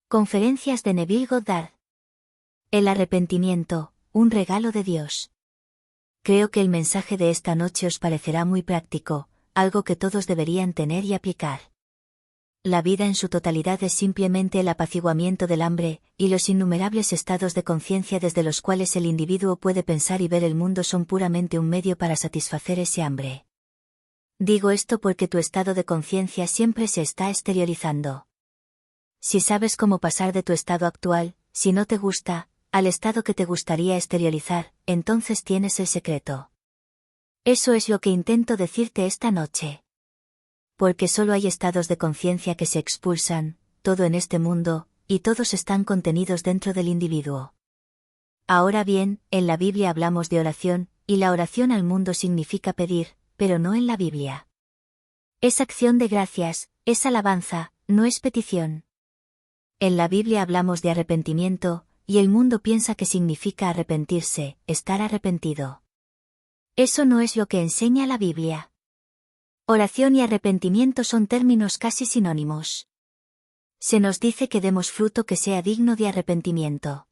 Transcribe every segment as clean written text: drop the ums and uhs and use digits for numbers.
Conferencias de Neville Goddard. El arrepentimiento, un regalo de Dios. Creo que el mensaje de esta noche os parecerá muy práctico, algo que todos deberían tener y aplicar. La vida en su totalidad es simplemente el apaciguamiento del hambre, y los innumerables estados de conciencia desde los cuales el individuo puede pensar y ver el mundo son puramente un medio para satisfacer ese hambre. Digo esto porque tu estado de conciencia siempre se está exteriorizando. Si sabes cómo pasar de tu estado actual, si no te gusta, al estado que te gustaría exteriorizar, entonces tienes el secreto. Eso es lo que intento decirte esta noche. Porque solo hay estados de conciencia que se expulsan, todo en este mundo, y todos están contenidos dentro del individuo. Ahora bien, en la Biblia hablamos de oración, y la oración al mundo significa pedir, pero no en la Biblia. Es acción de gracias, es alabanza, no es petición. En la Biblia hablamos de arrepentimiento, y el mundo piensa que significa arrepentirse, estar arrepentido. Eso no es lo que enseña la Biblia. Oración y arrepentimiento son términos casi sinónimos. Se nos dice que demos fruto que sea digno de arrepentimiento.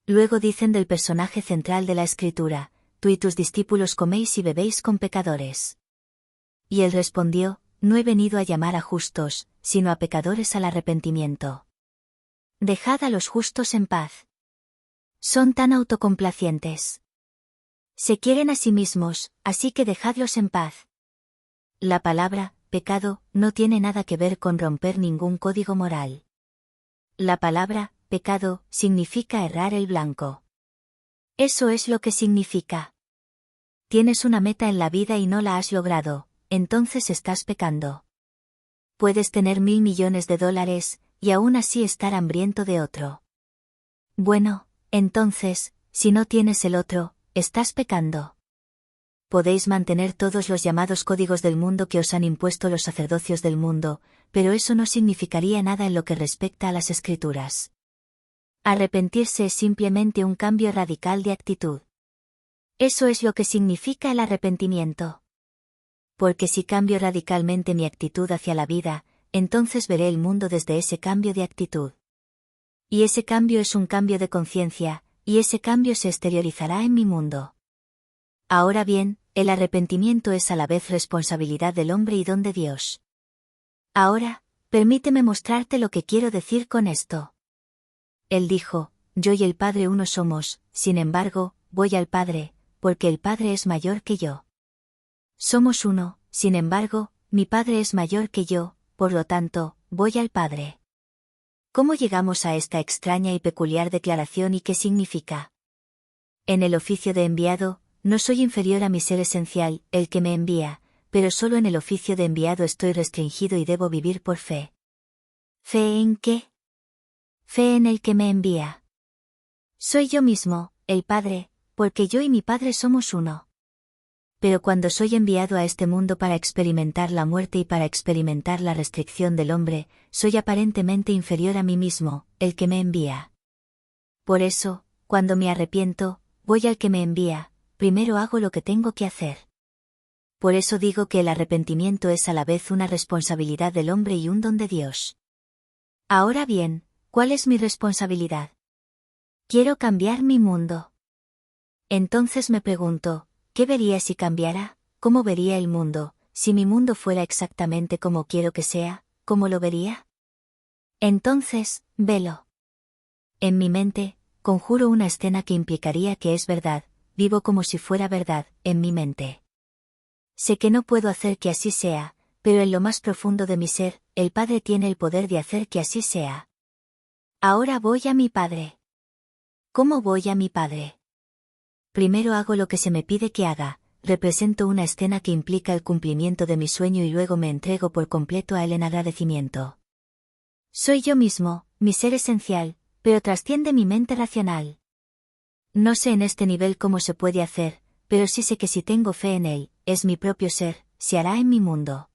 Luego dicen del personaje central de la Escritura: tú y tus discípulos coméis y bebéis con pecadores. Y él respondió: no he venido a llamar a justos, sino a pecadores al arrepentimiento. Dejad a los justos en paz. Son tan autocomplacientes. Se quieren a sí mismos, así que dejadlos en paz. La palabra, pecado, no tiene nada que ver con romper ningún código moral. La palabra, pecado, significa errar el blanco. Eso es lo que significa. Tienes una meta en la vida y no la has logrado, entonces estás pecando. Puedes tener $1.000 millones, y aún así estar hambriento de otro. Bueno, entonces, si no tienes el otro, estás pecando. Podéis mantener todos los llamados códigos del mundo que os han impuesto los sacerdocios del mundo, pero eso no significaría nada en lo que respecta a las Escrituras. Arrepentirse es simplemente un cambio radical de actitud. Eso es lo que significa el arrepentimiento. Porque si cambio radicalmente mi actitud hacia la vida, entonces veré el mundo desde ese cambio de actitud. Y ese cambio es un cambio de conciencia, y ese cambio se exteriorizará en mi mundo. Ahora bien, el arrepentimiento es a la vez responsabilidad del hombre y don de Dios. Ahora, permíteme mostrarte lo que quiero decir con esto. Él dijo: yo y el Padre uno somos, sin embargo, voy al Padre, porque el Padre es mayor que yo. Somos uno, sin embargo, mi Padre es mayor que yo, por lo tanto, voy al Padre. ¿Cómo llegamos a esta extraña y peculiar declaración y qué significa? En el oficio de enviado, no soy inferior a mi ser esencial, el que me envía, pero solo en el oficio de enviado estoy restringido y debo vivir por fe. ¿Fe en qué? Fe en el que me envía. Soy yo mismo, el Padre, porque yo y mi Padre somos uno. Pero cuando soy enviado a este mundo para experimentar la muerte y para experimentar la restricción del hombre, soy aparentemente inferior a mí mismo, el que me envía. Por eso, cuando me arrepiento, voy al que me envía, primero hago lo que tengo que hacer. Por eso digo que el arrepentimiento es a la vez una responsabilidad del hombre y un don de Dios. Ahora bien, ¿cuál es mi responsabilidad? Quiero cambiar mi mundo. Entonces me pregunto, ¿qué vería si cambiara? ¿Cómo vería el mundo? Si mi mundo fuera exactamente como quiero que sea, ¿cómo lo vería? Entonces, velo. En mi mente, conjuro una escena que implicaría que es verdad, vivo como si fuera verdad, en mi mente. Sé que no puedo hacer que así sea, pero en lo más profundo de mi ser, el Padre tiene el poder de hacer que así sea. Ahora voy a mi Padre. ¿Cómo voy a mi Padre? Primero hago lo que se me pide que haga, represento una escena que implica el cumplimiento de mi sueño y luego me entrego por completo a él en agradecimiento. Soy yo mismo, mi ser esencial, pero trasciende mi mente racional. No sé en este nivel cómo se puede hacer, pero sí sé que si tengo fe en él, es mi propio ser, se hará en mi mundo.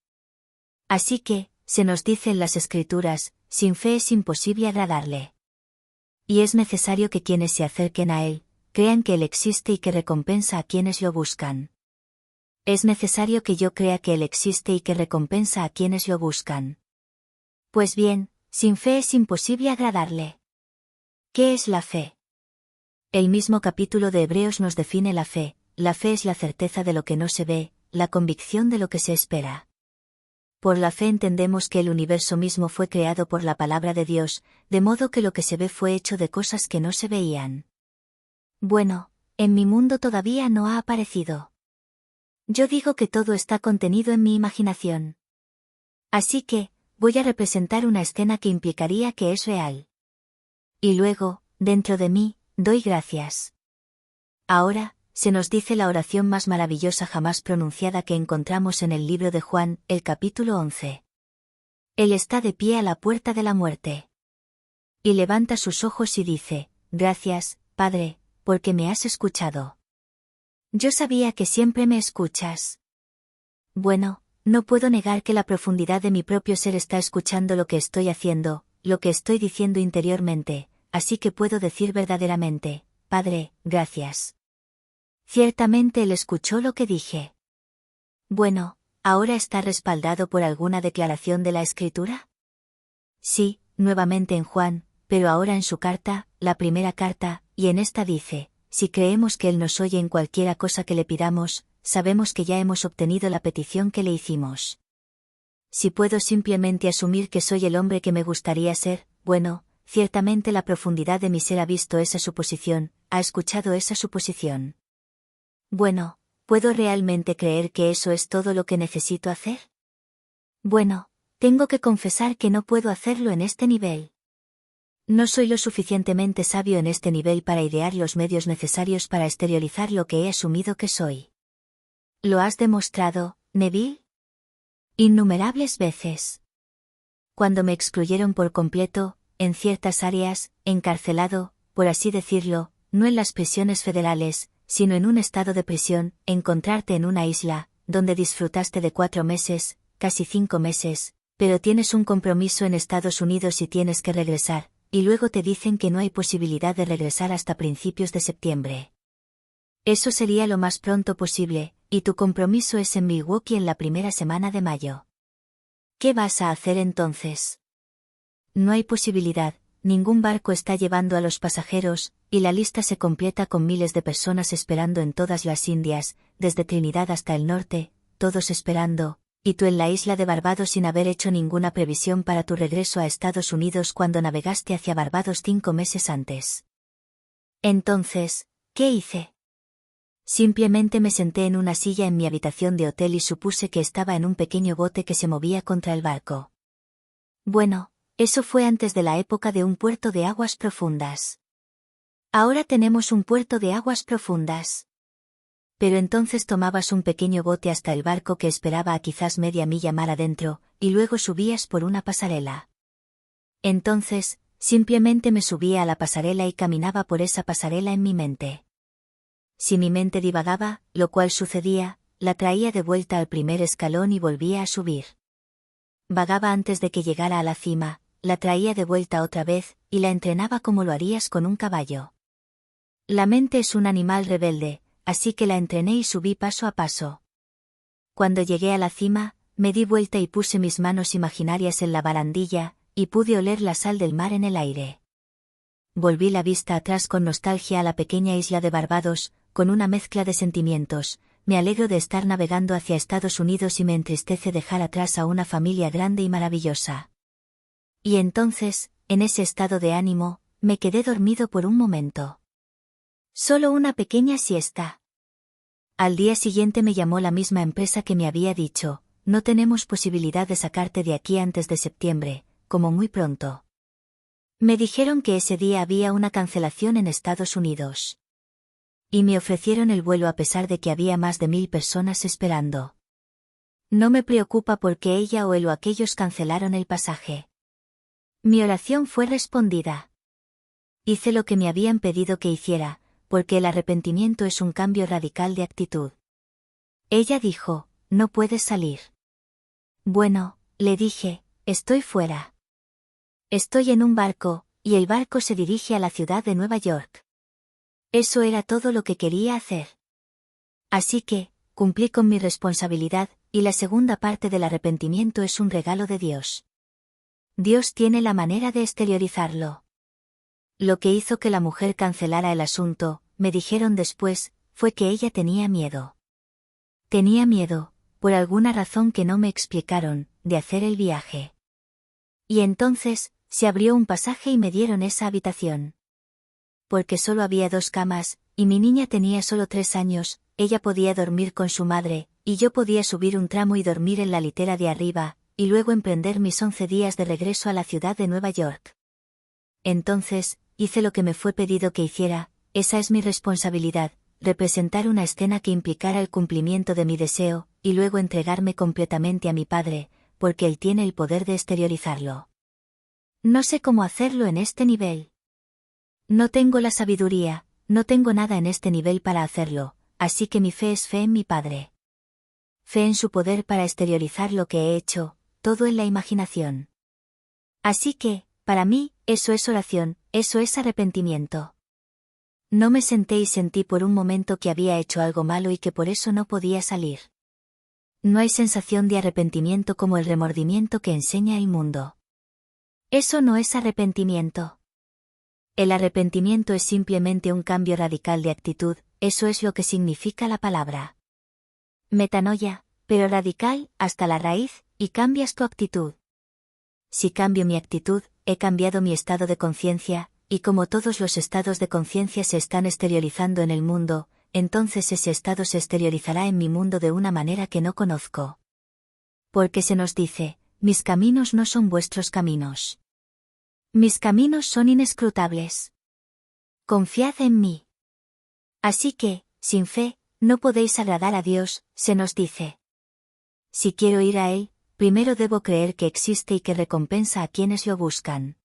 Así que, se nos dice en las Escrituras, sin fe es imposible agradarle. Y es necesario que quienes se acerquen a él, crean que él existe y que recompensa a quienes lo buscan. Es necesario que yo crea que él existe y que recompensa a quienes lo buscan. Pues bien, Sin fe es imposible agradarle. ¿Qué es la fe? El mismo capítulo de Hebreos nos define la fe. La fe es la certeza de lo que no se ve, la convicción de lo que se espera. Por la fe entendemos que el universo mismo fue creado por la palabra de Dios, de modo que lo que se ve fue hecho de cosas que no se veían. Bueno, en mi mundo todavía no ha aparecido. Yo digo que todo está contenido en mi imaginación. Así que, voy a representar una escena que implicaría que es real. Y luego, dentro de mí, doy gracias. Ahora, se nos dice la oración más maravillosa jamás pronunciada que encontramos en el libro de Juan, el capítulo 11. Él está de pie a la puerta de la muerte. Y levanta sus ojos y dice, gracias, Padre, porque me has escuchado. Yo sabía que siempre me escuchas. Bueno, no puedo negar que la profundidad de mi propio ser está escuchando lo que estoy haciendo, lo que estoy diciendo interiormente, así que puedo decir verdaderamente, Padre, gracias. Ciertamente él escuchó lo que dije. Bueno, ¿ahora está respaldado por alguna declaración de la Escritura? Sí, nuevamente en Juan, pero ahora en su carta, la primera carta, y en esta dice, si creemos que Él nos oye en cualquiera cosa que le pidamos, sabemos que ya hemos obtenido la petición que le hicimos. Si puedo simplemente asumir que soy el hombre que me gustaría ser, bueno, ciertamente la profundidad de mi ser ha visto esa suposición, ha escuchado esa suposición. Bueno, ¿puedo realmente creer que eso es todo lo que necesito hacer? Bueno, tengo que confesar que no puedo hacerlo en este nivel. No soy lo suficientemente sabio en este nivel para idear los medios necesarios para exteriorizar lo que he asumido que soy. ¿Lo has demostrado, Neville? Innumerables veces. Cuando me excluyeron por completo, en ciertas áreas, encarcelado, por así decirlo, no en las prisiones federales, sino en un estado de prisión, encontrarte en una isla, donde disfrutaste de 4 meses, casi 5 meses, pero tienes un compromiso en Estados Unidos y tienes que regresar, y luego te dicen que no hay posibilidad de regresar hasta principios de septiembre. Eso sería lo más pronto posible, y tu compromiso es en Milwaukee en la primera semana de mayo. ¿Qué vas a hacer entonces? No hay posibilidad, ningún barco está llevando a los pasajeros, y la lista se completa con miles de personas esperando en todas las Indias, desde Trinidad hasta el norte, todos esperando, y tú en la isla de Barbados sin haber hecho ninguna previsión para tu regreso a Estados Unidos cuando navegaste hacia Barbados 5 meses antes. Entonces, ¿qué hice? Simplemente me senté en una silla en mi habitación de hotel y supuse que estaba en un pequeño bote que se movía contra el barco. Bueno, eso fue antes de la época de un puerto de aguas profundas. Ahora tenemos un puerto de aguas profundas. Pero entonces tomabas un pequeño bote hasta el barco que esperaba a quizás media milla mar adentro, y luego subías por una pasarela. Entonces, simplemente me subía a la pasarela y caminaba por esa pasarela en mi mente. Si mi mente divagaba, lo cual sucedía, la traía de vuelta al primer escalón y volvía a subir. Vagaba antes de que llegara a la cima, la traía de vuelta otra vez, y la entrenaba como lo harías con un caballo. La mente es un animal rebelde, así que la entrené y subí paso a paso. Cuando llegué a la cima, me di vuelta y puse mis manos imaginarias en la barandilla, y pude oler la sal del mar en el aire. Volví la vista atrás con nostalgia a la pequeña isla de Barbados, con una mezcla de sentimientos. Me alegro de estar navegando hacia Estados Unidos y me entristece dejar atrás a una familia grande y maravillosa. Y entonces, en ese estado de ánimo, me quedé dormido por un momento. Solo una pequeña siesta. Al día siguiente me llamó la misma empresa que me había dicho, no tenemos posibilidad de sacarte de aquí antes de septiembre, como muy pronto. Me dijeron que ese día había una cancelación en Estados Unidos. Y me ofrecieron el vuelo a pesar de que había más de 1000 personas esperando. No me preocupa porque ella o él o aquellos cancelaron el pasaje. Mi oración fue respondida. Hice lo que me habían pedido que hiciera, porque el arrepentimiento es un cambio radical de actitud. Ella dijo, no puedes salir. Bueno, le dije, estoy fuera. Estoy en un barco, y el barco se dirige a la ciudad de Nueva York. Eso era todo lo que quería hacer. Así que, cumplí con mi responsabilidad, y la segunda parte del arrepentimiento es un regalo de Dios. Dios tiene la manera de exteriorizarlo. Lo que hizo que la mujer cancelara el asunto, me dijeron después, fue que ella tenía miedo. Tenía miedo, por alguna razón que no me explicaron, de hacer el viaje. Y entonces, se abrió un pasaje y me dieron esa habitación. Porque solo había 2 camas, y mi niña tenía solo 3 años, ella podía dormir con su madre, y yo podía subir un tramo y dormir en la litera de arriba, y luego emprender mis 11 días de regreso a la ciudad de Nueva York. Entonces, hice lo que me fue pedido que hiciera, esa es mi responsabilidad, representar una escena que implicara el cumplimiento de mi deseo, y luego entregarme completamente a mi padre, porque él tiene el poder de exteriorizarlo. No sé cómo hacerlo en este nivel. No tengo la sabiduría, no tengo nada en este nivel para hacerlo, así que mi fe es fe en mi padre. Fe en su poder para exteriorizar lo que he hecho, todo en la imaginación. Así que, para mí, eso es oración, eso es arrepentimiento. No me senté y sentí por un momento que había hecho algo malo y que por eso no podía salir. No hay sensación de arrepentimiento como el remordimiento que enseña el mundo. Eso no es arrepentimiento. El arrepentimiento es simplemente un cambio radical de actitud, eso es lo que significa la palabra. Metanoia, pero radical, hasta la raíz, y cambias tu actitud. Si cambio mi actitud, he cambiado mi estado de conciencia, y como todos los estados de conciencia se están exteriorizando en el mundo, entonces ese estado se exteriorizará en mi mundo de una manera que no conozco. Porque se nos dice, mis caminos no son vuestros caminos. Mis caminos son inescrutables. Confiad en mí. Así que, sin fe, no podéis agradar a Dios, se nos dice. Si quiero ir a Él, primero debo creer que existe y que recompensa a quienes lo buscan.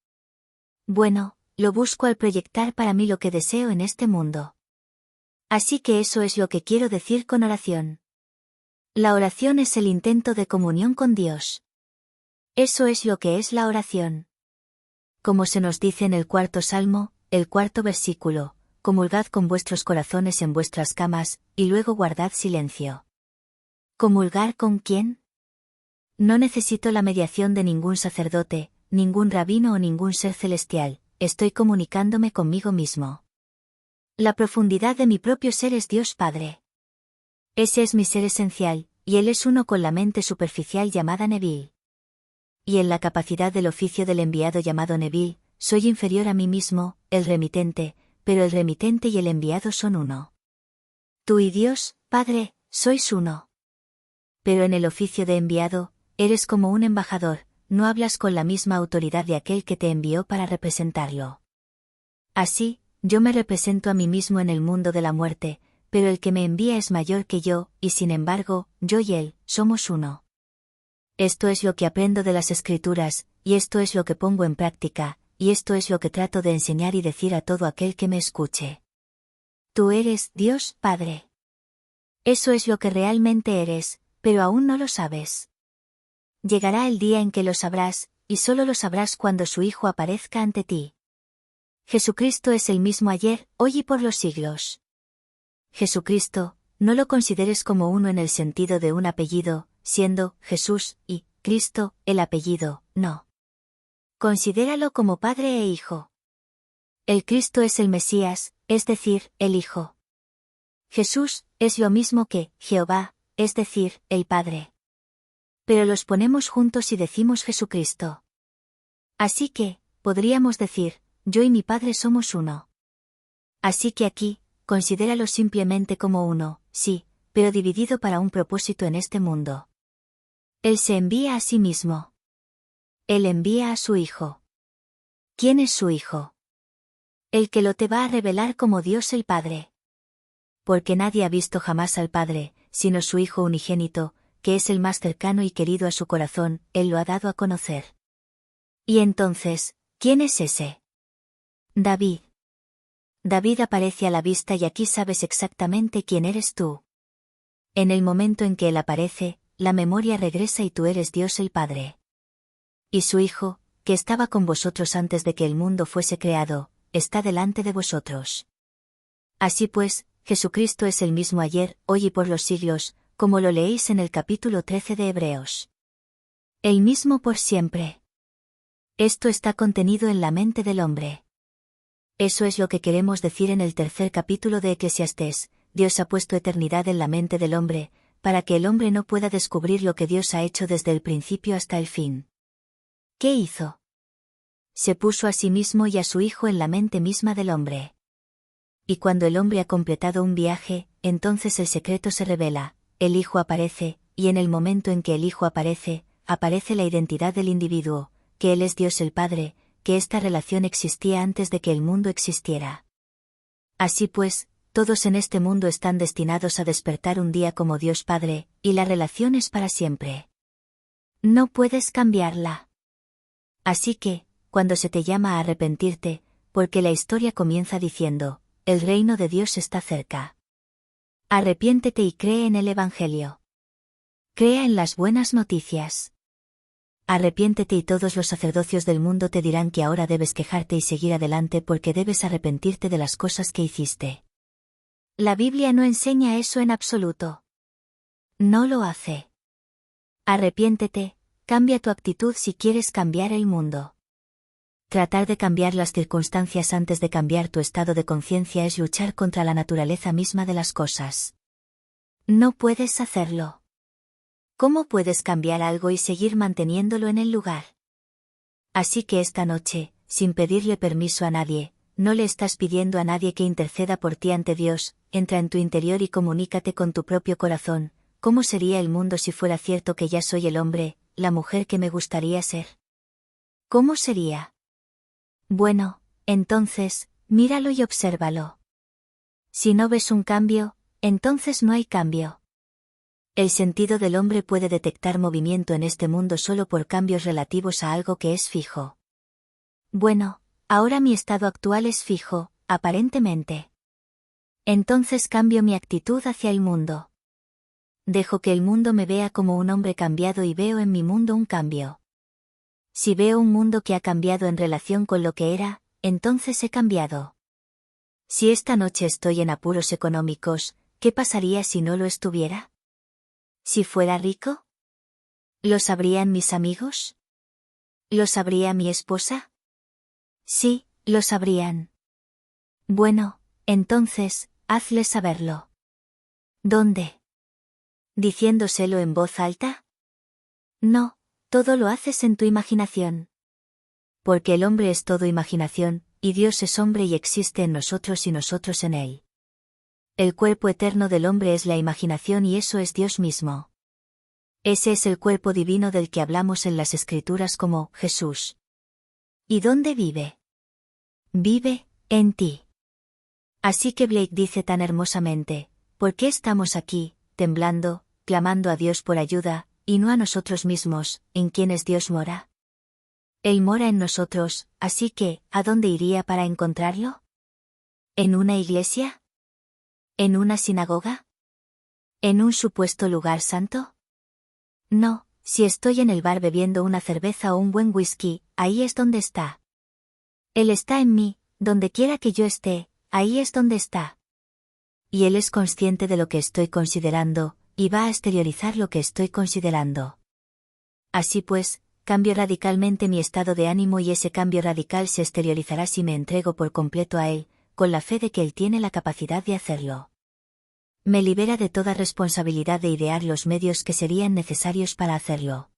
Bueno, lo busco al proyectar para mí lo que deseo en este mundo. Así que eso es lo que quiero decir con oración. La oración es el intento de comunión con Dios. Eso es lo que es la oración. Como se nos dice en el 4º Salmo, el 4º versículo, comulgad con vuestros corazones en vuestras camas, y luego guardad silencio. ¿Comulgar con quién? No necesito la mediación de ningún sacerdote, ningún rabino o ningún ser celestial, estoy comunicándome conmigo mismo. La profundidad de mi propio ser es Dios Padre. Ese es mi ser esencial, y Él es uno con la mente superficial llamada Neville. Y en la capacidad del oficio del enviado llamado Neville, soy inferior a mí mismo, el remitente, pero el remitente y el enviado son uno. Tú y Dios, Padre, sois uno. Pero en el oficio de enviado, eres como un embajador, no hablas con la misma autoridad de aquel que te envió para representarlo. Así, yo me represento a mí mismo en el mundo de la muerte, pero el que me envía es mayor que yo, y sin embargo, yo y él, somos uno. Esto es lo que aprendo de las Escrituras, y esto es lo que pongo en práctica, y esto es lo que trato de enseñar y decir a todo aquel que me escuche. Tú eres Dios, Padre. Eso es lo que realmente eres, pero aún no lo sabes. Llegará el día en que lo sabrás, y solo lo sabrás cuando su Hijo aparezca ante ti. Jesucristo es el mismo ayer, hoy y por los siglos. Jesucristo, no lo consideres como uno en el sentido de un apellido, siendo Jesús y Cristo el apellido, no. Considéralo como Padre e Hijo. El Cristo es el Mesías, es decir, el Hijo. Jesús es lo mismo que Jehová, es decir, el Padre. Pero los ponemos juntos y decimos Jesucristo. Así que, podríamos decir, yo y mi Padre somos uno. Así que aquí, considéralo simplemente como uno, sí, pero dividido para un propósito en este mundo. Él se envía a sí mismo. Él envía a su Hijo. ¿Quién es su Hijo? El que lo te va a revelar como Dios el Padre. Porque nadie ha visto jamás al Padre, sino su Hijo unigénito, que es el más cercano y querido a su corazón, Él lo ha dado a conocer. Y entonces, ¿quién es ese? David. David aparece a la vista y aquí sabes exactamente quién eres tú. En el momento en que Él aparece, la memoria regresa y tú eres Dios el Padre. Y su Hijo, que estaba con vosotros antes de que el mundo fuese creado, está delante de vosotros. Así pues, Jesucristo es el mismo ayer, hoy y por los siglos, como lo leéis en el capítulo 13 de Hebreos. El mismo por siempre. Esto está contenido en la mente del hombre. Eso es lo que queremos decir en el tercer capítulo de Eclesiastés. Dios ha puesto eternidad en la mente del hombre, para que el hombre no pueda descubrir lo que Dios ha hecho desde el principio hasta el fin. ¿Qué hizo? Se puso a sí mismo y a su Hijo en la mente misma del hombre. Y cuando el hombre ha completado un viaje, entonces el secreto se revela, el Hijo aparece, y en el momento en que el Hijo aparece, aparece la identidad del individuo, que Él es Dios el Padre, que esta relación existía antes de que el mundo existiera. Así pues, todos en este mundo están destinados a despertar un día como Dios Padre, y la relación es para siempre. No puedes cambiarla. Así que, cuando se te llama a arrepentirte, porque la historia comienza diciendo, el reino de Dios está cerca. Arrepiéntete y cree en el Evangelio. Crea en las buenas noticias. Arrepiéntete y todos los sacerdocios del mundo te dirán que ahora debes quejarte y seguir adelante porque debes arrepentirte de las cosas que hiciste. La Biblia no enseña eso en absoluto. No lo hace. Arrepiéntete, cambia tu actitud si quieres cambiar el mundo. Tratar de cambiar las circunstancias antes de cambiar tu estado de conciencia es luchar contra la naturaleza misma de las cosas. No puedes hacerlo. ¿Cómo puedes cambiar algo y seguir manteniéndolo en el lugar? Así que esta noche, sin pedirle permiso a nadie, no le estás pidiendo a nadie que interceda por ti ante Dios, entra en tu interior y comunícate con tu propio corazón. ¿Cómo sería el mundo si fuera cierto que ya soy el hombre, la mujer que me gustaría ser? ¿Cómo sería? Bueno, entonces, míralo y obsérvalo. Si no ves un cambio, entonces no hay cambio. El sentido del hombre puede detectar movimiento en este mundo solo por cambios relativos a algo que es fijo. Bueno, ahora mi estado actual es fijo, aparentemente. Entonces cambio mi actitud hacia el mundo. Dejo que el mundo me vea como un hombre cambiado y veo en mi mundo un cambio. Si veo un mundo que ha cambiado en relación con lo que era, entonces he cambiado. Si esta noche estoy en apuros económicos, ¿qué pasaría si no lo estuviera? ¿Si fuera rico? ¿Lo sabrían mis amigos? ¿Lo sabría mi esposa? Sí, lo sabrían. Bueno, entonces, hazles saberlo. ¿Dónde? ¿Diciéndoselo en voz alta? No, todo lo haces en tu imaginación. Porque el hombre es todo imaginación, y Dios es hombre y existe en nosotros y nosotros en él. El cuerpo eterno del hombre es la imaginación y eso es Dios mismo. Ese es el cuerpo divino del que hablamos en las Escrituras como Jesús. ¿Y dónde vive? Vive, en ti. Así que Blake dice tan hermosamente, ¿por qué estamos aquí, temblando, clamando a Dios por ayuda, y no a nosotros mismos, en quienes Dios mora? Él mora en nosotros, así que, ¿a dónde iría para encontrarlo? ¿En una iglesia? ¿En una sinagoga? ¿En un supuesto lugar santo? No, si estoy en el bar bebiendo una cerveza o un buen whisky, ahí es donde está. Él está en mí, donde quiera que yo esté, ahí es donde está. Y Él es consciente de lo que estoy considerando, y va a exteriorizar lo que estoy considerando. Así pues, cambio radicalmente mi estado de ánimo y ese cambio radical se exteriorizará si me entrego por completo a Él, con la fe de que Él tiene la capacidad de hacerlo. Me libera de toda responsabilidad de idear los medios que serían necesarios para hacerlo.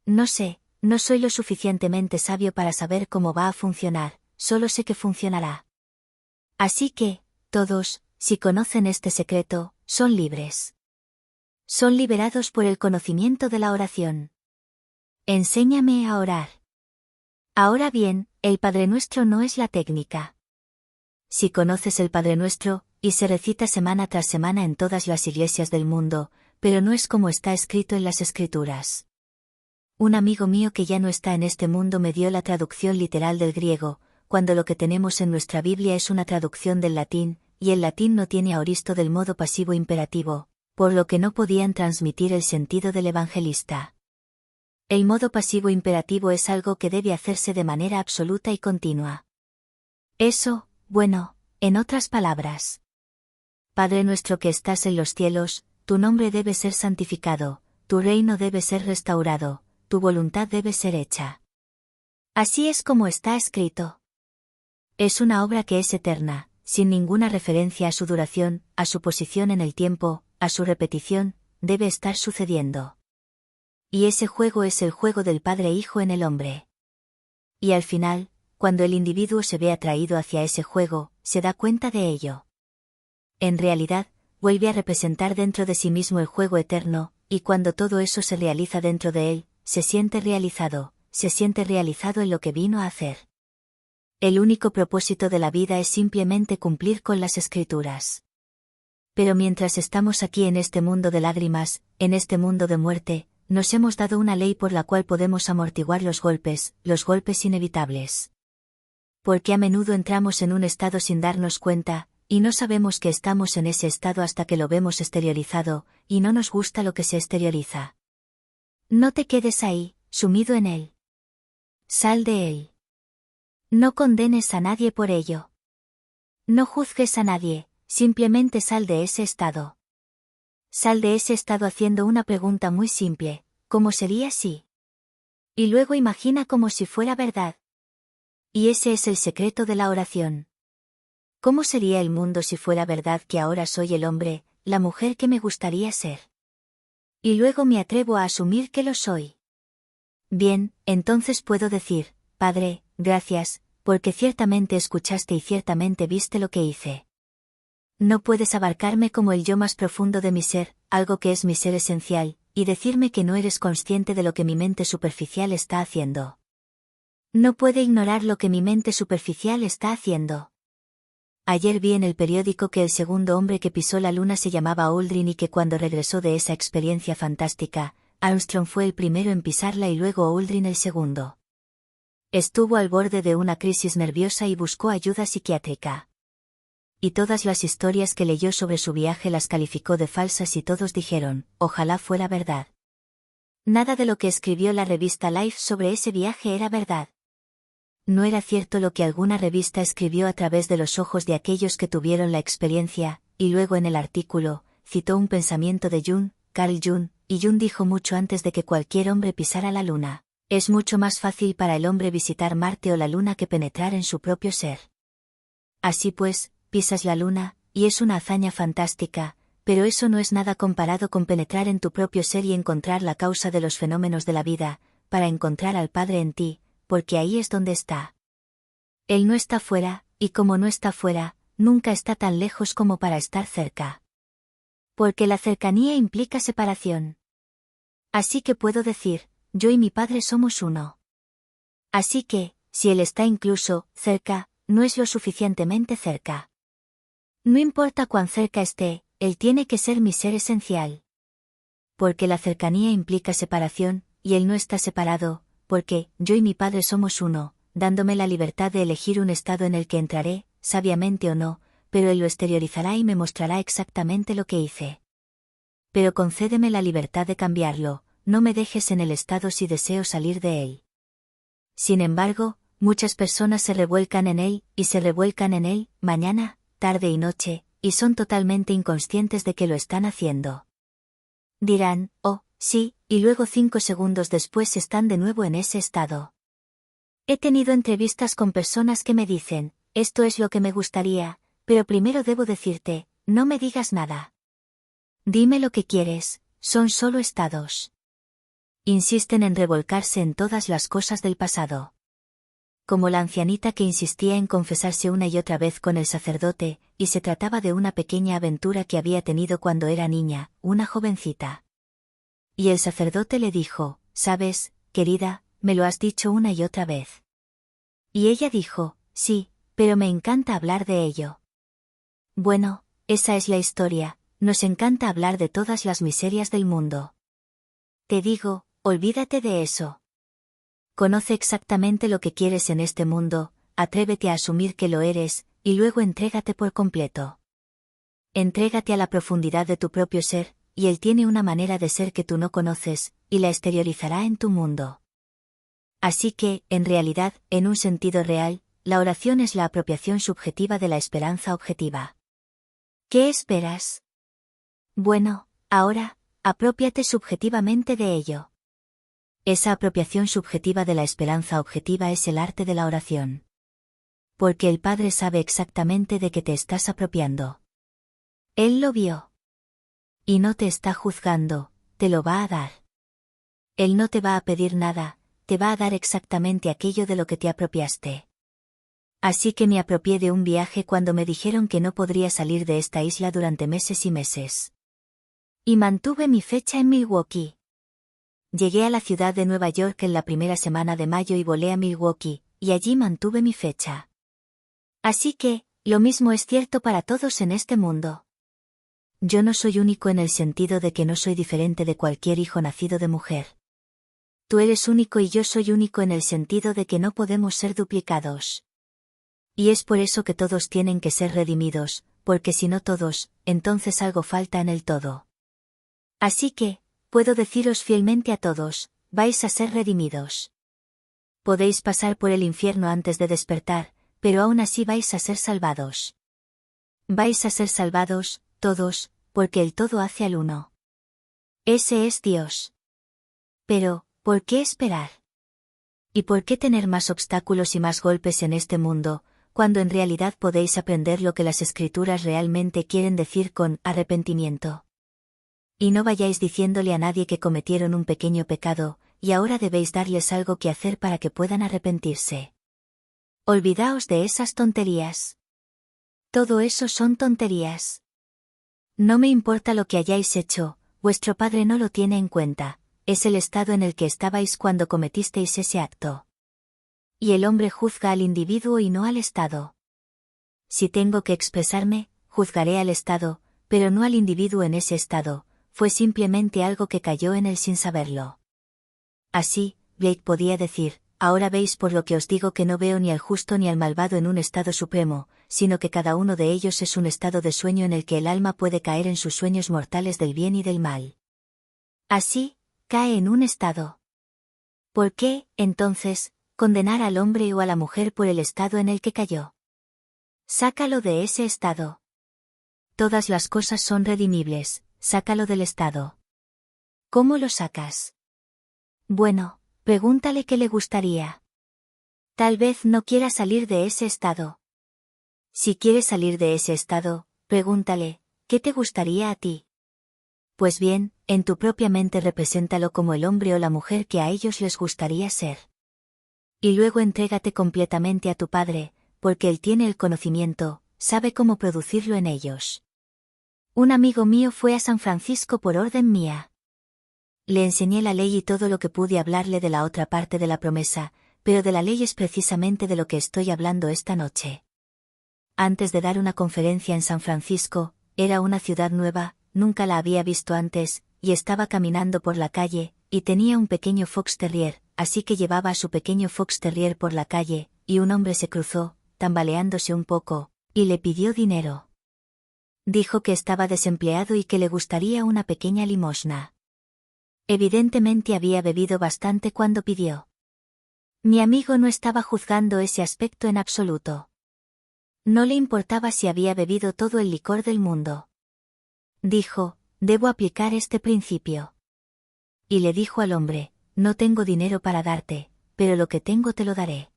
No sé, no soy lo suficientemente sabio para saber cómo va a funcionar, solo sé que funcionará. Así que, todos, si conocen este secreto, son libres. Son liberados por el conocimiento de la oración. Enséñame a orar. Ahora bien, el Padre Nuestro no es la técnica. Si conoces el Padre Nuestro, y se recita semana tras semana en todas las iglesias del mundo, pero no es como está escrito en las Escrituras. Un amigo mío que ya no está en este mundo me dio la traducción literal del griego, cuando lo que tenemos en nuestra Biblia es una traducción del latín, y el latín no tiene aoristo del modo pasivo imperativo, por lo que no podían transmitir el sentido del evangelista. El modo pasivo imperativo es algo que debe hacerse de manera absoluta y continua. Eso, bueno, en otras palabras. Padre nuestro que estás en los cielos, tu nombre debe ser santificado, tu reino debe ser restaurado, tu voluntad debe ser hecha. Así es como está escrito. Es una obra que es eterna, sin ninguna referencia a su duración, a su posición en el tiempo, a su repetición, debe estar sucediendo. Y ese juego es el juego del Padre-Hijo en el hombre. Y al final, cuando el individuo se ve atraído hacia ese juego, se da cuenta de ello. En realidad, vuelve a representar dentro de sí mismo el juego eterno, y cuando todo eso se realiza dentro de él, se siente realizado en lo que vino a hacer. El único propósito de la vida es simplemente cumplir con las Escrituras. Pero mientras estamos aquí en este mundo de lágrimas, en este mundo de muerte, nos hemos dado una ley por la cual podemos amortiguar los golpes inevitables. Porque a menudo entramos en un estado sin darnos cuenta, y no sabemos que estamos en ese estado hasta que lo vemos exteriorizado, y no nos gusta lo que se exterioriza. No te quedes ahí, sumido en él. Sal de él. No condenes a nadie por ello. No juzgues a nadie, simplemente sal de ese estado. Sal de ese estado haciendo una pregunta muy simple, ¿cómo sería si? Y luego imagina como si fuera verdad. Y ese es el secreto de la oración. ¿Cómo sería el mundo si fuera verdad que ahora soy el hombre, la mujer que me gustaría ser? Y luego me atrevo a asumir que lo soy. Bien, entonces puedo decir, Padre, gracias, porque ciertamente escuchaste y ciertamente viste lo que hice. No puedes abarcarme como el yo más profundo de mi ser, algo que es mi ser esencial, y decirme que no eres consciente de lo que mi mente superficial está haciendo. No puede ignorar lo que mi mente superficial está haciendo. Ayer vi en el periódico que el segundo hombre que pisó la luna se llamaba Aldrin y que cuando regresó de esa experiencia fantástica, Armstrong fue el primero en pisarla y luego Aldrin el segundo. Estuvo al borde de una crisis nerviosa y buscó ayuda psiquiátrica. Y todas las historias que leyó sobre su viaje las calificó de falsas y todos dijeron, ojalá fuera verdad. Nada de lo que escribió la revista Life sobre ese viaje era verdad. No era cierto lo que alguna revista escribió a través de los ojos de aquellos que tuvieron la experiencia, y luego en el artículo, citó un pensamiento de Carl Jung, y Jung dijo mucho antes de que cualquier hombre pisara la luna, es mucho más fácil para el hombre visitar Marte o la luna que penetrar en su propio ser. Así pues, pisas la luna, y es una hazaña fantástica, pero eso no es nada comparado con penetrar en tu propio ser y encontrar la causa de los fenómenos de la vida, para encontrar al Padre en ti, porque ahí es donde está. Él no está fuera, y como no está fuera, nunca está tan lejos como para estar cerca. Porque la cercanía implica separación. Así que puedo decir, yo y mi Padre somos uno. Así que, si Él está incluso cerca, no es lo suficientemente cerca. No importa cuán cerca esté, Él tiene que ser mi ser esencial. Porque la cercanía implica separación, y Él no está separado, porque yo y mi Padre somos uno, dándome la libertad de elegir un estado en el que entraré, sabiamente o no, pero Él lo exteriorizará y me mostrará exactamente lo que hice. Pero concédeme la libertad de cambiarlo, no me dejes en el estado si deseo salir de él. Sin embargo, muchas personas se revuelcan en él, y se revuelcan en él, mañana, tarde y noche, y son totalmente inconscientes de que lo están haciendo. Dirán, oh, sí, y luego 5 segundos después están de nuevo en ese estado. He tenido entrevistas con personas que me dicen, esto es lo que me gustaría, pero primero debo decirte, no me digas nada. Dime lo que quieres, son solo estados. Insisten en revolcarse en todas las cosas del pasado. Como la ancianita que insistía en confesarse una y otra vez con el sacerdote, y se trataba de una pequeña aventura que había tenido cuando era niña, una jovencita. Y el sacerdote le dijo, ¿sabes, querida, me lo has dicho una y otra vez? Y ella dijo, sí, pero me encanta hablar de ello. Bueno, esa es la historia, nos encanta hablar de todas las miserias del mundo. Te digo, olvídate de eso. Conoce exactamente lo que quieres en este mundo, atrévete a asumir que lo eres, y luego entrégate por completo. Entrégate a la profundidad de tu propio ser, y Él tiene una manera de ser que tú no conoces, y la exteriorizará en tu mundo. Así que, en realidad, en un sentido real, la oración es la apropiación subjetiva de la esperanza objetiva. ¿Qué esperas? Bueno, ahora, aprópiate subjetivamente de ello. Esa apropiación subjetiva de la esperanza objetiva es el arte de la oración. Porque el Padre sabe exactamente de qué te estás apropiando. Él lo vio. Y no te está juzgando, te lo va a dar. Él no te va a pedir nada, te va a dar exactamente aquello de lo que te apropiaste. Así que me apropié de un viaje cuando me dijeron que no podría salir de esta isla durante meses y meses. Y mantuve mi fecha en Milwaukee. Llegué a la ciudad de Nueva York en la primera semana de mayo y volé a Milwaukee, y allí mantuve mi fecha. Así que, lo mismo es cierto para todos en este mundo. Yo no soy único en el sentido de que no soy diferente de cualquier hijo nacido de mujer. Tú eres único y yo soy único en el sentido de que no podemos ser duplicados. Y es por eso que todos tienen que ser redimidos, porque si no todos, entonces algo falta en el todo. Así que, puedo deciros fielmente a todos, vais a ser redimidos. Podéis pasar por el infierno antes de despertar, pero aún así vais a ser salvados. Vais a ser salvados, todos, porque el todo hace al uno. Ese es Dios. Pero, ¿por qué esperar? ¿Y por qué tener más obstáculos y más golpes en este mundo, cuando en realidad podéis aprender lo que las Escrituras realmente quieren decir con arrepentimiento? Y no vayáis diciéndole a nadie que cometieron un pequeño pecado, y ahora debéis darles algo que hacer para que puedan arrepentirse. Olvidaos de esas tonterías. Todo eso son tonterías. No me importa lo que hayáis hecho, vuestro Padre no lo tiene en cuenta, es el estado en el que estabais cuando cometisteis ese acto. Y el hombre juzga al individuo y no al estado. Si tengo que expresarme, juzgaré al estado, pero no al individuo en ese estado, fue simplemente algo que cayó en él sin saberlo. Así, Blake podía decir, ahora veis por lo que os digo que no veo ni al justo ni al malvado en un estado supremo, sino que cada uno de ellos es un estado de sueño en el que el alma puede caer en sus sueños mortales del bien y del mal. Así, cae en un estado. ¿Por qué, entonces, condenar al hombre o a la mujer por el estado en el que cayó? Sácalo de ese estado. Todas las cosas son redimibles, sácalo del estado. ¿Cómo lo sacas? Bueno, pregúntale qué le gustaría. Tal vez no quiera salir de ese estado. Si quiere salir de ese estado, pregúntale, ¿qué te gustaría a ti? Pues bien, en tu propia mente represéntalo como el hombre o la mujer que a ellos les gustaría ser. Y luego entrégate completamente a tu Padre, porque Él tiene el conocimiento, sabe cómo producirlo en ellos. Un amigo mío fue a San Francisco por orden mía. Le enseñé la ley y todo lo que pude hablarle de la otra parte de la promesa, pero de la ley es precisamente de lo que estoy hablando esta noche. Antes de dar una conferencia en San Francisco, era una ciudad nueva, nunca la había visto antes, y estaba caminando por la calle, y tenía un pequeño fox terrier, así que llevaba a su pequeño fox terrier por la calle, y un hombre se cruzó, tambaleándose un poco, y le pidió dinero. Dijo que estaba desempleado y que le gustaría una pequeña limosna. Evidentemente había bebido bastante cuando pidió. Mi amigo no estaba juzgando ese aspecto en absoluto. No le importaba si había bebido todo el licor del mundo. Dijo, debo aplicar este principio. Y le dijo al hombre, no tengo dinero para darte, pero lo que tengo te lo daré.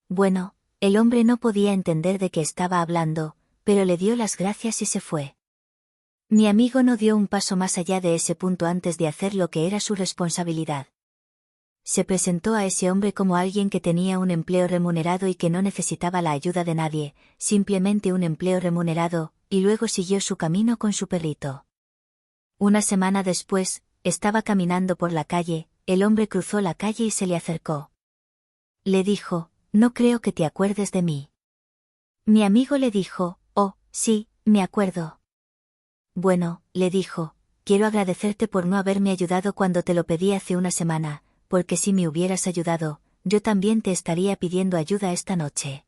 Bueno, el hombre no podía entender de qué estaba hablando, pero le dio las gracias y se fue. Mi amigo no dio un paso más allá de ese punto antes de hacer lo que era su responsabilidad. Se presentó a ese hombre como alguien que tenía un empleo remunerado y que no necesitaba la ayuda de nadie, simplemente un empleo remunerado, y luego siguió su camino con su perrito. Una semana después, estaba caminando por la calle, el hombre cruzó la calle y se le acercó. Le dijo, no creo que te acuerdes de mí. Mi amigo le dijo, oh, sí, me acuerdo. Bueno, le dijo, quiero agradecerte por no haberme ayudado cuando te lo pedí hace una semana, porque si me hubieras ayudado, yo también te estaría pidiendo ayuda esta noche.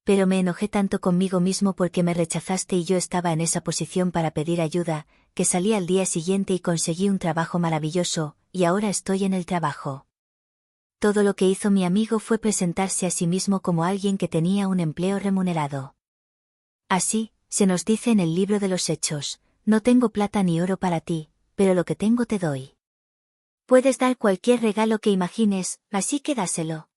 Pero me enojé tanto conmigo mismo porque me rechazaste y yo estaba en esa posición para pedir ayuda, que salí al día siguiente y conseguí un trabajo maravilloso, y ahora estoy en el trabajo. Todo lo que hizo mi amigo fue presentarse a sí mismo como alguien que tenía un empleo remunerado. Así, se nos dice en el libro de los Hechos, no tengo plata ni oro para ti, pero lo que tengo te doy. Puedes dar cualquier regalo que imagines, así que dáselo.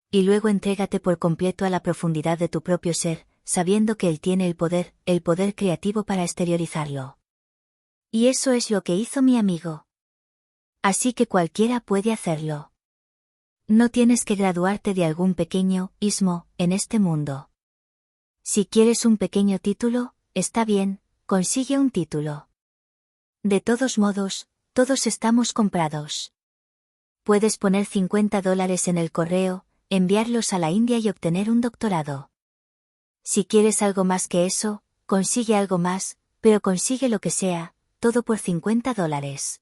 Y luego entrégate por completo a la profundidad de tu propio ser, sabiendo que Él tiene el poder creativo para exteriorizarlo. Y eso es lo que hizo mi amigo. Así que cualquiera puede hacerlo. No tienes que graduarte de algún pequeño ismo en este mundo. Si quieres un pequeño título, está bien, consigue un título. De todos modos, todos estamos comprados. Puedes poner $50 en el correo, enviarlos a la India y obtener un doctorado. Si quieres algo más que eso, consigue algo más, pero consigue lo que sea, todo por $50.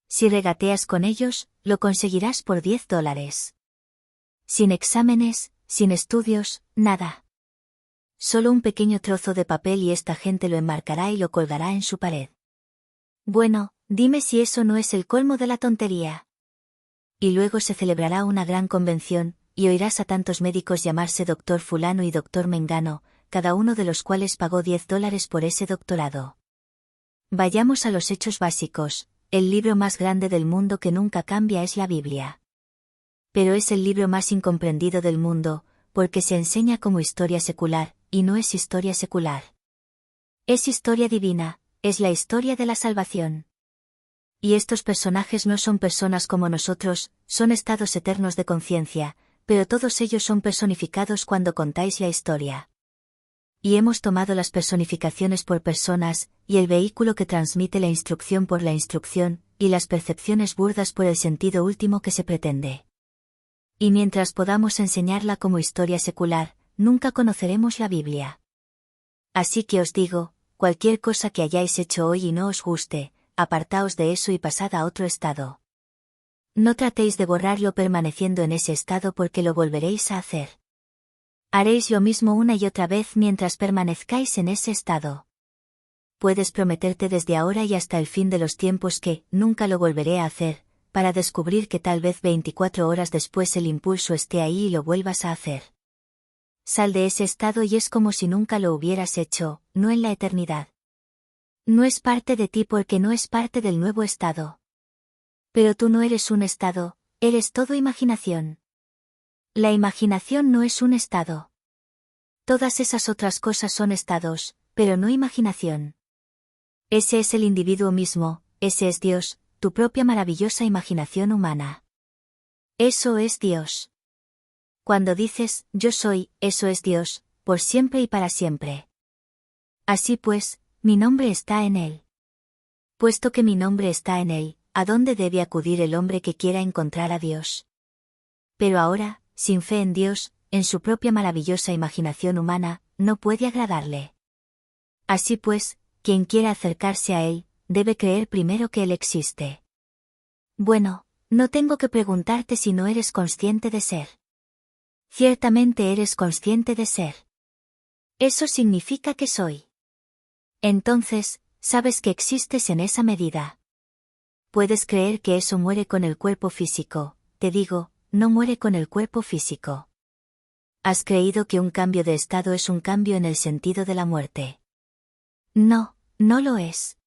Si regateas con ellos, lo conseguirás por $10. Sin exámenes, sin estudios, nada. Solo un pequeño trozo de papel y esta gente lo enmarcará y lo colgará en su pared. Bueno, dime si eso no es el colmo de la tontería. Y luego se celebrará una gran convención, y oirás a tantos médicos llamarse doctor fulano y doctor mengano, cada uno de los cuales pagó $10 por ese doctorado. Vayamos a los hechos básicos. El libro más grande del mundo que nunca cambia es la Biblia. Pero es el libro más incomprendido del mundo, porque se enseña como historia secular, y no es historia secular. Es historia divina, es la historia de la salvación. Y estos personajes no son personas como nosotros, son estados eternos de conciencia, pero todos ellos son personificados cuando contáis la historia. Y hemos tomado las personificaciones por personas, y el vehículo que transmite la instrucción por la instrucción, y las percepciones burdas por el sentido último que se pretende. Y mientras podamos enseñarla como historia secular, nunca conoceremos la Biblia. Así que os digo, cualquier cosa que hayáis hecho hoy y no os guste, apartaos de eso y pasad a otro estado. No tratéis de borrarlo permaneciendo en ese estado porque lo volveréis a hacer. Haréis lo mismo una y otra vez mientras permanezcáis en ese estado. Puedes prometerte desde ahora y hasta el fin de los tiempos que nunca lo volveré a hacer, para descubrir que tal vez 24 horas después el impulso esté ahí y lo vuelvas a hacer. Sal de ese estado y es como si nunca lo hubieras hecho, no en la eternidad. No es parte de ti porque no es parte del nuevo estado. Pero tú no eres un estado, eres todo imaginación. La imaginación no es un estado. Todas esas otras cosas son estados, pero no imaginación. Ese es el individuo mismo, ese es Dios, tu propia maravillosa imaginación humana. Eso es Dios. Cuando dices, yo soy, eso es Dios, por siempre y para siempre. Así pues, mi nombre está en él. Puesto que mi nombre está en él, ¿a dónde debe acudir el hombre que quiera encontrar a Dios? Pero ahora, sin fe en Dios, en su propia maravillosa imaginación humana, no puede agradarle. Así pues, quien quiera acercarse a él, debe creer primero que él existe. Bueno, no tengo que preguntarte si no eres consciente de ser. Ciertamente eres consciente de ser. Eso significa que soy. Entonces, sabes que existes en esa medida. Puedes creer que eso muere con el cuerpo físico, te digo, no muere con el cuerpo físico. Has creído que un cambio de estado es un cambio en el sentido de la muerte. No, no lo es.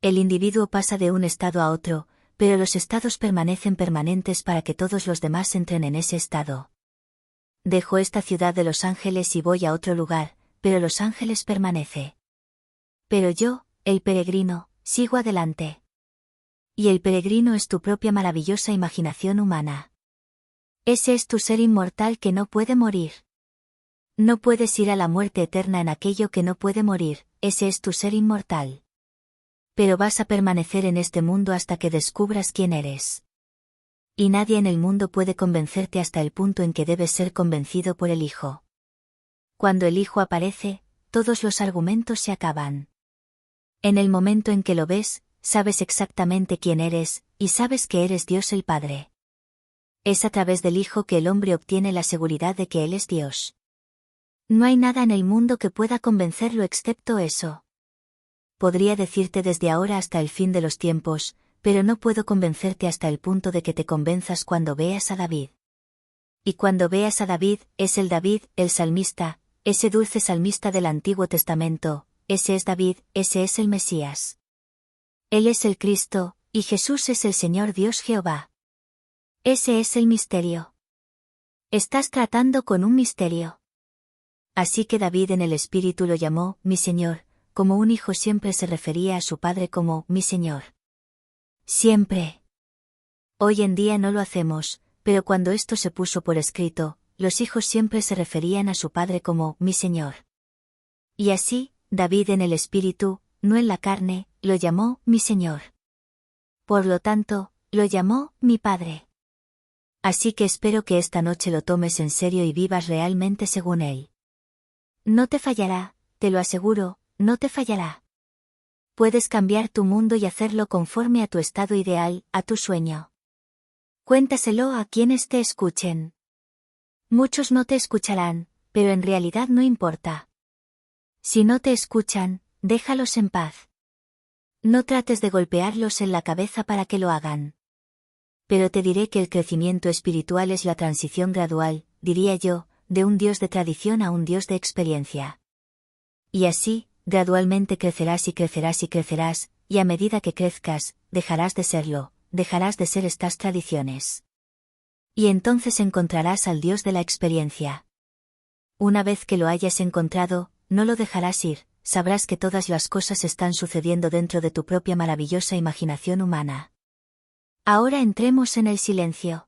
El individuo pasa de un estado a otro, pero los estados permanecen permanentes para que todos los demás entren en ese estado. Dejo esta ciudad de Los Ángeles y voy a otro lugar, pero Los Ángeles permanece. Pero yo, el peregrino, sigo adelante. Y el peregrino es tu propia maravillosa imaginación humana. Ese es tu ser inmortal que no puede morir. No puedes ir a la muerte eterna en aquello que no puede morir, ese es tu ser inmortal. Pero vas a permanecer en este mundo hasta que descubras quién eres. Y nadie en el mundo puede convencerte hasta el punto en que debes ser convencido por el Hijo. Cuando el Hijo aparece, todos los argumentos se acaban. En el momento en que lo ves, sabes exactamente quién eres, y sabes que eres Dios el Padre. Es a través del Hijo que el hombre obtiene la seguridad de que Él es Dios. No hay nada en el mundo que pueda convencerlo excepto eso. Podría decirte desde ahora hasta el fin de los tiempos, pero no puedo convencerte hasta el punto de que te convenzas cuando veas a David. Y cuando veas a David, es el David, el salmista, ese dulce salmista del Antiguo Testamento, ese es David, ese es el Mesías. Él es el Cristo, Y Jesús es el Señor Dios Jehová. Ese es el misterio. Estás tratando con un misterio. Así que David en el espíritu lo llamó, mi Señor, como un hijo siempre se refería a su padre como, mi Señor. Siempre. Hoy en día no lo hacemos, pero cuando esto se puso por escrito, los hijos siempre se referían a su padre como, mi Señor. Y así, David en el espíritu, no en la carne, lo llamó, mi Señor. Por lo tanto, lo llamó, mi Padre. Así que espero que esta noche lo tomes en serio y vivas realmente según él. No te fallará, te lo aseguro, no te fallará. Puedes cambiar tu mundo y hacerlo conforme a tu estado ideal, a tu sueño. Cuéntaselo a quienes te escuchen. Muchos no te escucharán, pero en realidad no importa. Si no te escuchan, déjalos en paz. No trates de golpearlos en la cabeza para que lo hagan. Pero te diré que el crecimiento espiritual es la transición gradual, diría yo, de un Dios de tradición a un Dios de experiencia. Y así, gradualmente crecerás y crecerás y crecerás, y a medida que crezcas, dejarás de serlo, dejarás de ser estas tradiciones. Y entonces encontrarás al Dios de la experiencia. Una vez que lo hayas encontrado, no lo dejarás ir, sabrás que todas las cosas están sucediendo dentro de tu propia maravillosa imaginación humana. Ahora entremos en el silencio.